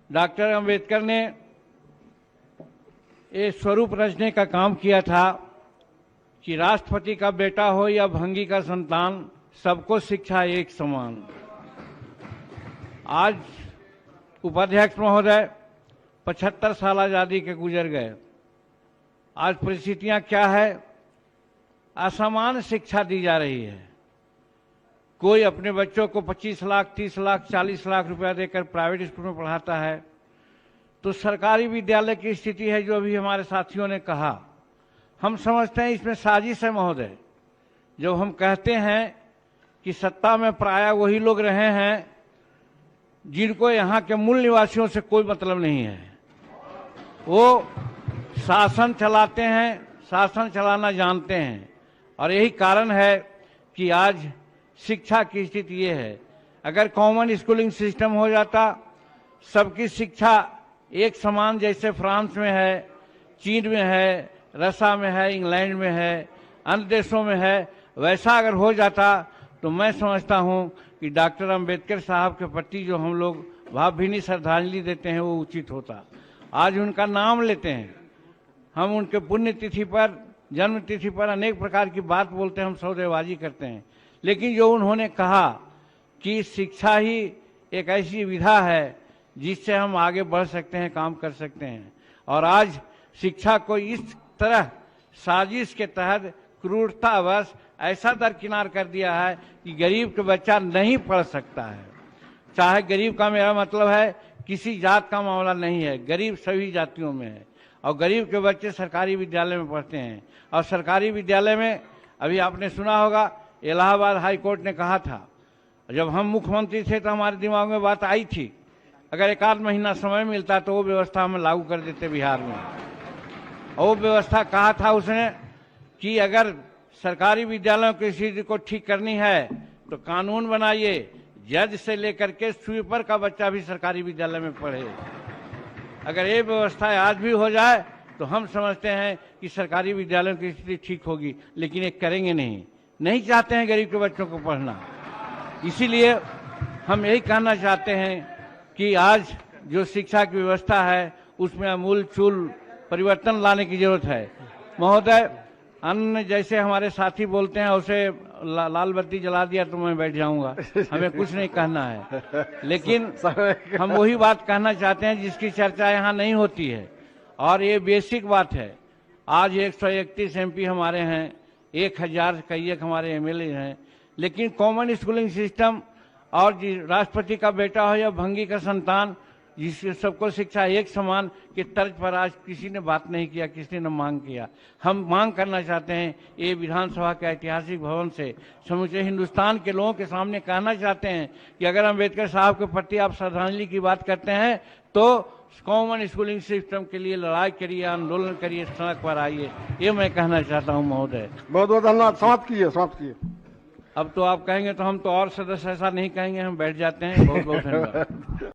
Doctor Ambedkar ने ये स्वरूप रचने का काम किया था कि राष्ट्रपति का बेटा हो या भंगी का संतान, सबको शिक्षा एक समान। आज उपाध्यक्ष महोदय 75 साल आज़ादी के गुजर गए। आज परिस्थितियां क्या है? असमान शिक्षा दी जा रही है। कोई अपने बच्चों को 25 लाख, 30 लाख, 40 लाख रुपया देकर प्राइवेट स्कूल में पढ़ाता है। तो सरकारी विद्यालय की स्थिति है जो अभी हमारे साथियों ने कहा। हम समझते हैं इसमें साजिश है महोदय। जब हम कहते हैं कि सत्ता में प्रायः वही लोग रहे हैं जिनको यहाँ के मूल निवासियों से कोई मतलब नहीं है, वो शासन चलाते हैं, शासन चलाना जानते हैं। और यही कारण है कि आज शिक्षा की स्थिति ये है। अगर कॉमन स्कूलिंग सिस्टम हो जाता, सबकी शिक्षा एक समान, जैसे फ्रांस में है, चीन में है, रसा में है, इंग्लैंड में है, अन्य देशों में है, वैसा अगर हो जाता तो मैं समझता हूं कि डॉक्टर अंबेडकर साहब के प्रति जो हम लोग भावभीनी श्रद्धांजलि देते हैं वो उचित होता। आज उनका नाम लेते हैं, हम उनके पुण्यतिथि पर, जन्म तिथि पर अनेक प्रकार की बात बोलते हैं, हम सौदेबाजी करते हैं। लेकिन जो उन्होंने कहा कि शिक्षा ही एक ऐसी विधा है जिससे हम आगे बढ़ सकते हैं, काम कर सकते हैं, और आज शिक्षा को इस तरह साजिश के तहत क्रूरतावश ऐसा दरकिनार कर दिया है कि गरीब के बच्चा नहीं पढ़ सकता है। चाहे गरीब का मेरा मतलब है किसी जात का मामला नहीं है, गरीब सभी जातियों में है। और गरीब के बच्चे सरकारी विद्यालय में पढ़ते हैं। और सरकारी विद्यालय में अभी आपने सुना होगा, इलाहाबाद हाई कोर्ट ने कहा था, जब हम मुख्यमंत्री थे तो हमारे दिमाग में बात आई थी, अगर एक आध महीना समय मिलता तो वो व्यवस्था हम लागू कर देते बिहार में। और वो व्यवस्था कहा था उसने कि अगर सरकारी विद्यालयों की स्थिति को ठीक करनी है तो कानून बनाइए, जज से लेकर के स्वीपर का बच्चा भी सरकारी विद्यालय में पढ़े। अगर ये व्यवस्था आज भी हो जाए तो हम समझते हैं कि सरकारी विद्यालयों की स्थिति ठीक होगी। लेकिन ये करेंगे नहीं चाहते हैं गरीब के बच्चों को पढ़ना। इसीलिए हम यही कहना चाहते हैं कि आज जो शिक्षा की व्यवस्था है उसमें आमूल-चूल परिवर्तन लाने की जरूरत है। महोदय, अन्य जैसे हमारे साथी बोलते हैं उसे लाल बत्ती जला दिया तो मैं बैठ जाऊंगा, हमें कुछ नहीं कहना है। लेकिन हम वही बात कहना चाहते हैं जिसकी चर्चा यहाँ नहीं होती है, और ये बेसिक बात है। आज 131 MP हमारे हैं, 1000 कई एक हमारे MLA हैं, लेकिन कॉमन स्कूलिंग सिस्टम और राष्ट्रपति का बेटा हो या भंगी का संतान, जिससे सबको शिक्षा एक समान के तर्ज पर आज किसी ने बात नहीं किया, किसी ने मांग किया। हम मांग करना चाहते हैं, ये विधानसभा के ऐतिहासिक भवन से समूचे हिंदुस्तान के लोगों के सामने कहना चाहते हैं कि अगर अम्बेडकर साहब के प्रति आप श्रद्धांजलि की बात करते हैं तो कॉमन स्कूलिंग सिस्टम के लिए लड़ाई करिए, आंदोलन करिए, सड़क पर आइए। ये मैं कहना चाहता हूँ महोदय। बहुत बहुत धन्यवाद। समाप्त कीजिए। अब तो आप कहेंगे तो हम तो और सदस्य ऐसा नहीं कहेंगे, हम बैठ जाते हैं। बहुत बहुत धन्यवाद।